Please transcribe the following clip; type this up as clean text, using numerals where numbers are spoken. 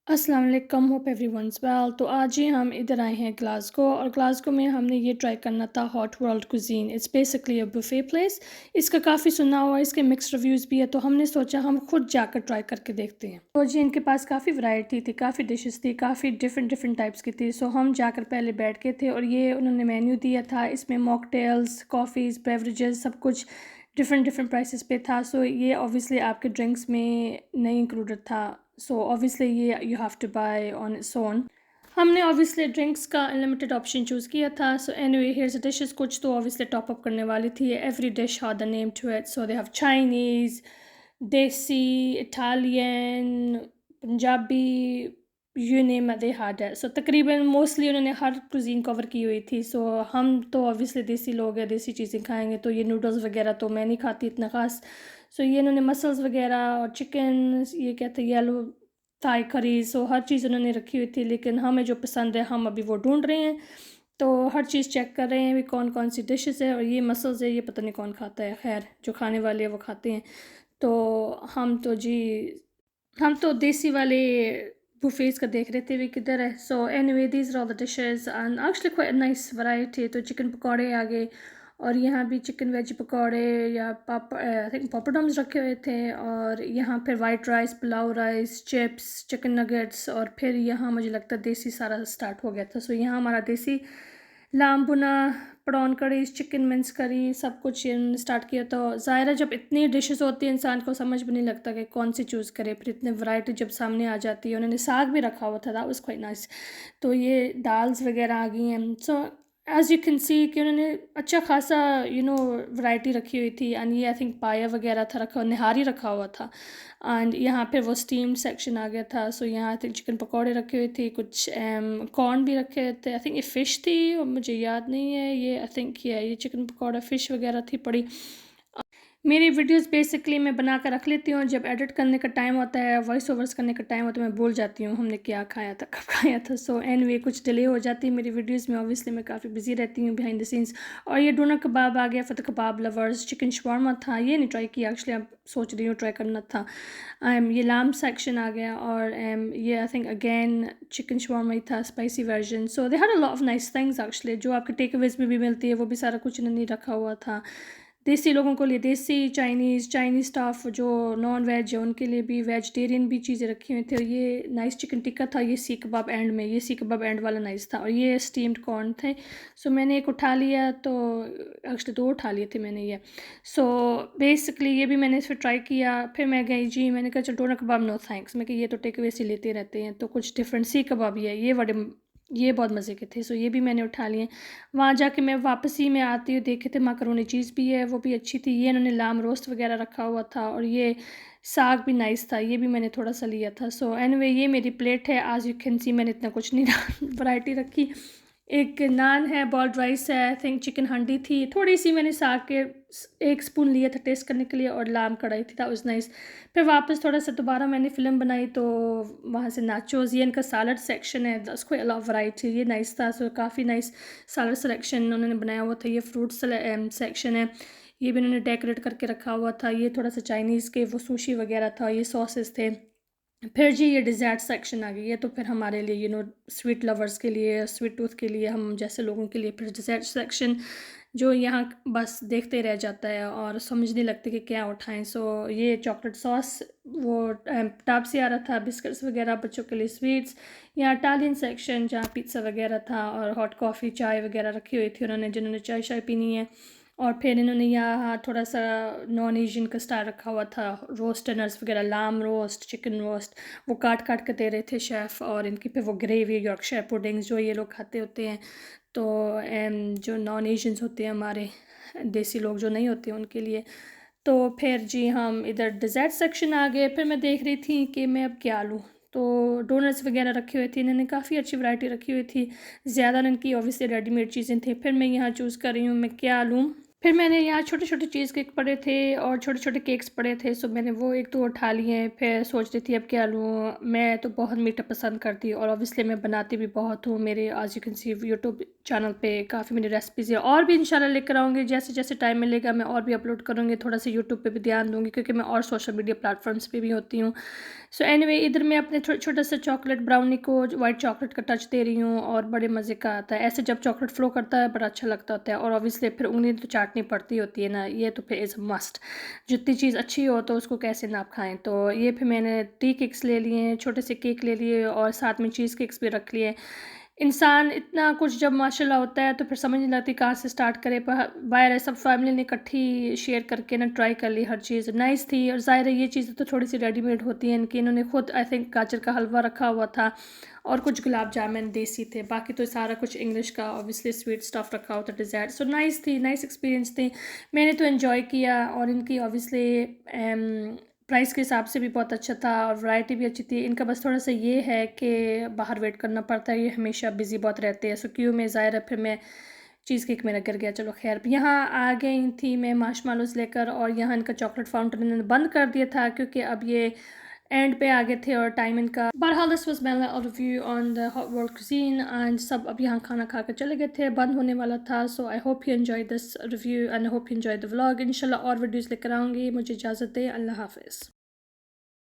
अस्सलाम वालेकुम, hope everyone's well. तो आज ही हम इधर आए हैं ग्लासगो, और ग्लासगो में हमने ये ट्राई करना था hot world cuisine. It's basically a buffet place. इसका काफ़ी सुना हुआ है, इसके मिक्स रिव्यूज़ भी है, तो हमने सोचा हम खुद जाकर ट्राई करके देखते हैं। तो जी इनके पास काफ़ी वैरायटी थी, काफ़ी डिशेस थी, काफ़ी डिफरेंट डिफरेंट टाइप्स की थी। सो हम जाकर पहले बैठ के थे और ये उन्होंने मेन्यू दिया था। इसमें मॉकटेल्स, कॉफ़ीज़, बेवरेजेस सब कुछ डिफरेंट डिफरेंट प्राइसेस पे था। सो ये ऑब्वियसली आपके ड्रिंक्स में नहीं इंक्लूडेड था। सो ऑब्वियसली ये you have to buy on its own. हमने ऑब्वियसली ड्रिंक्स का अनलिमिटेड ऑप्शन चूज़ किया था। So anyway here's the dishes, कुछ तो ऑब्वियसली टॉप अप करने वाली थी। Every dish had the name to it. So they have Chinese, desi, Italian, Punjabi, you name it they had it. So तकरीबन mostly उन्होंने हर cuisine cover की हुई थी। सो हम तो ऑब्वियसली देसी लोग हैं, देसी चीज़ें खाएँगे, तो ये नूडल्स वगैरह तो मैं नहीं खाती इतना ख़ास। सो ये इन्होंने मसल्स वगैरह और चिकन, ये कहते हैं येलो थाई करी, सो हर चीज़ उन्होंने रखी हुई थी। लेकिन हमें जो पसंद है हम अभी वो ढूँढ रहे हैं। तो हर चीज़ चेक कर रहे हैं भी कौन-कौन सी डिशेज़ है, और ये मसल्स है, ये पता नहीं कौन खाता है, ख़ैर जो खाने वाले हैं वो खाते हैं। तो हम तो जी हम तो देसी वाले बुफ़ेज़ का देख रहे थे भी किधर है। So anyway these are all the dishes and actually quite nice variety. तो चिकन पकौड़े आ गए, और यहाँ भी चिकन वेज पकौड़े या आई थिंक पॉपडम्स रखे हुए थे, और यहाँ फिर white rice, pulao rice, chips, chicken nuggets, और फिर यहाँ मुझे लगता है देसी सारा स्टार्ट हो गया था। सो यहाँ हमारा देसी लाम भुना, प्रॉन करी, चिकन मिन्स करी, सब कुछ इन्होंने स्टार्ट किया। तो ज़ाहिर है जब इतनी डिशेस होती हैं इंसान को समझ भी नहीं लगता कि कौन सी चूज़ करे। फिर इतने वैरायटी जब सामने आ जाती है, उन्होंने साग भी रखा हुआ था, दैट वाज़ क्वाइट नाइस। तो ये दाल्स वगैरह आ गई हैं। So as you can see कि उन्होंने अच्छा खासा वैरायटी रखी हुई थी। एंड ये आई थिंक पाया वगैरह था रखा, निहारी रखा हुआ था। एंड यहाँ पे वो स्टीम्ड सेक्शन आ गया था। सो यहाँ आई थिंक चिकन पकौड़े रखे हुए थे, कुछ कॉर्न भी रखे हुए थे। आई थिंक ये फ़िश थी और मुझे याद नहीं है, ये आई थिंक ये चिकन पकौड़ा फ़िश वगैरह थी पड़ी। मेरी वीडियोस बेसिकली मैं बना कर रख लेती हूँ, जब एडिट करने का टाइम होता है, वॉइस ओवर्स करने का टाइम होता है, मैं भूल जाती हूँ हमने क्या खाया था, कब खाया था। सो एनीवे कुछ डिले हो जाती है मेरी वीडियोस में, ऑब्वियसली मैं काफ़ी बिजी रहती हूँ बिहाइंड द सीन्स। और ये डोनर कबाब आ गया for the kebab lovers. Chicken shawarma था, ये नहीं ट्राई किया एक्चुअली, अब सोच रही हूँ ट्राई करना था। ये लाम सेक्शन आ गया, और ये I think again chicken shawarma ही था, spicy version. So they had a lot of nice things actually, जो आपके टेक अवेज में भी मिलती है, वो भी सारा कुछ इन्होंने रखा हुआ था। देसी लोगों के लिए देसी, चाइनीज़ स्टाफ जो नॉन वेज है उनके लिए भी, वेजिटेरियन भी चीज़ें रखी हुई थी। और ये नाइस चिकन टिक्का था, ये सीख कबाब एंड में, ये सीख कबाब एंड वाला नाइस था, और ये स्टीम्ड कॉर्न थे। सो मैंने एक उठा लिया, तो एक्चुअली दो उठा लिए थे मैंने ये। सो बेसिकली ये भी मैंने इस पर ट्राई किया। फिर मैं गई जी, मैंने कहा चलो डोनर कबाब नो थैंक्स, मैं कि ये तो टेक अवे से लेते रहते हैं, तो कुछ डिफरेंट सीख कबाब ही है, ये बहुत मज़े के थे। सो ये भी मैंने उठा लिए। वहाँ जाके मैं वापसी में आती हूँ देखे थे माकरोनी चीज़ भी है, वो भी अच्छी थी। ये इन्होंने लाम रोस्ट वगैरह रखा हुआ था, और ये साग भी नाइस था, ये भी मैंने थोड़ा सा लिया था। सो एनीवे ये मेरी प्लेट है, आज यू कैन सी मैंने इतना कुछ नहीं वैरायटी रखी। एक नान है, बॉइल्ड राइस है, आई थिंक चिकन हांडी थी, थोड़ी सी मैंने साग के एक स्पून लिया था टेस्ट करने के लिए, और लाम कढ़ाई थी, था उस नाइस। फिर वापस थोड़ा सा दोबारा मैंने फ़िल्म बनाई, तो वहाँ से नाचोज़, ये इनका सैलड सेक्शन है, that's quite a lot of variety, ये नाइस था। सो काफ़ी नाइस सैलड सिलेक्शन उन्होंने बनाया हुआ था। ये फ्रूट सेक्शन है, ये भी उन्होंने डेकोरेट करके रखा हुआ था। ये थोड़ा सा चाइनीज़ के वो सुशी वगैरह था, ये सॉसेस थे। फिर जी ये डिज़र्ट सेक्शन आ गई, ये तो फिर हमारे लिए स्वीट लवर्स के लिए, स्वीट टूथ के लिए, हम जैसे लोगों के लिए फिर डिज़र्ट सेक्शन, जो यहाँ बस देखते रह जाता है और समझ नहीं लगती कि क्या उठाएं। सो ये चॉकलेट सॉस वो टब से आ रहा था, बिस्किट्स वगैरह बच्चों के लिए, स्वीट्स। यहाँ इटालियन सेक्शन जहाँ पिज़्ज़ा वगैरह था, और हॉट कॉफ़ी चाय वगैरह रखी हुई थी उन्होंने, जिन्होंने चाय शाय पीनी है। और फिर इन्होंने यहाँ थोड़ा सा नॉन एशियन का स्टाइल रखा हुआ था, रोस्ट डिनर्स वगैरह, लाम रोस्ट, चिकन रोस्ट, वो काट काट के दे रहे थे शेफ़। और इनकी फिर वो ग्रेवी, यॉर्कशायर पुडिंग्स जो ये लोग खाते होते हैं। तो जो नॉन एशियंस होते हैं हमारे, देसी लोग जो नहीं होते उनके लिए। तो फिर जी हम इधर डिज़र्ट सेक्शन आ गए। फिर मैं देख रही थी कि मैं अब क्या लूँ, तो डोनट्स वगैरह रखे हुए थे, इन्होंने काफ़ी अच्छी वैरायटी रखी हुई थी। ज़्यादा इनकी ऑब्वियसली रेडीमेड चीज़ें थी। फिर मैं यहाँ चूज़ कर रही हूँ मैं क्या लूँ। फिर मैंने यहाँ छोटे-छोटे चीज़ केक पड़े थे और छोटे-छोटे केक्स पड़े थे, सो मैंने वो 1-2 उठा लिए। फिर सोच रही थी अब क्या लूँ, मैं तो बहुत मीठा पसंद करती हूँ, और ऑब्वियसली मैं बनाती भी बहुत हूँ। मेरे as you can see YouTube channel पे काफ़ी मेरी रेसिपीज़ है, और भी इंशाल्लाह लेकर आऊँगी। जैसे-जैसे टाइम मिलेगा मैं और भी अपलोड करूँगी, थोड़ा-सा यूट्यूब पे भी ध्यान दूँगी, क्योंकि मैं और सोशल मीडिया प्लेटफ़ॉर्म्स पे भी होती हूँ। सो एनीवे इधर मैं अपने छोटा सा चॉकलेट ब्राउनी को वाइट चॉकलेट का टच दे रही हूँ और बड़े मज़े का आता है। ऐसे जब चॉकलेट फ्लो करता है बड़ा अच्छा लगता होता है, और ऑब्वियसली फिर उंगली तो चाटनी पड़ती होती है ना, ये तो फिर इज़ मस्ट। जितनी चीज़ अच्छी हो तो उसको कैसे ना आप खाएँ। तो ये फिर मैंने टी केक्स ले लिए हैं, छोटे से केक ले लिए और साथ में चीज़ केक्स भी रख लिए। इंसान इतना कुछ जब माशाल्लाह होता है तो फिर समझ नहीं लगती कहाँ से स्टार्ट करे, पर बाहर है सब फैमिली ने इकट्ठी शेयर करके ना ट्राई कर ली हर चीज़, नाइस थी। और ज़ाहिर है ये चीज़ें तो थोड़ी-सी रेडीमेड होती हैं, इनकी इन्होंने खुद आई थिंक गाजर का हलवा रखा हुआ था और कुछ गुलाब जामुन देसी थे, बाकी तो सारा कुछ इंग्लिश का ऑब्वियसली स्वीट स्टफ़ रखा हुआ था, डिज़र्ट। सो नाइस थी, नाइस एक्सपीरियंस थी। मैंने तो एन्जॉय किया और इनकी ऑब्वियसली प्राइस के हिसाब से भी बहुत अच्छा था और वैरायटी भी अच्छी थी। इनका बस थोड़ा-सा ये है कि बाहर वेट करना पड़ता है, ये हमेशा बिज़ी बहुत रहते हैं, सो क्यू में ज़ाहिर है फिर मैं चीज़ केक मेरा गिर गया, चलो ख़ैर। यहाँ आ गई थी मैं मार्शमेलोज़ लेकर और यहाँ इनका चॉकलेट फाउंटेन इन्होंने बंद कर दिया था क्योंकि अब ये एंड पे आ गए थे और टाइम इनका। बहरहाल this was my review on the hot world cuisine and सब अब यहाँ खाना खा के चले गए थे, बंद होने वाला था। So I hope you enjoy this review and I hope you enjoy the vlog. इंशाल्लाह और वीडियोज़ लेकर आऊँगी। मुझे इजाज़त दें, अल्लाह हाफ़िज़।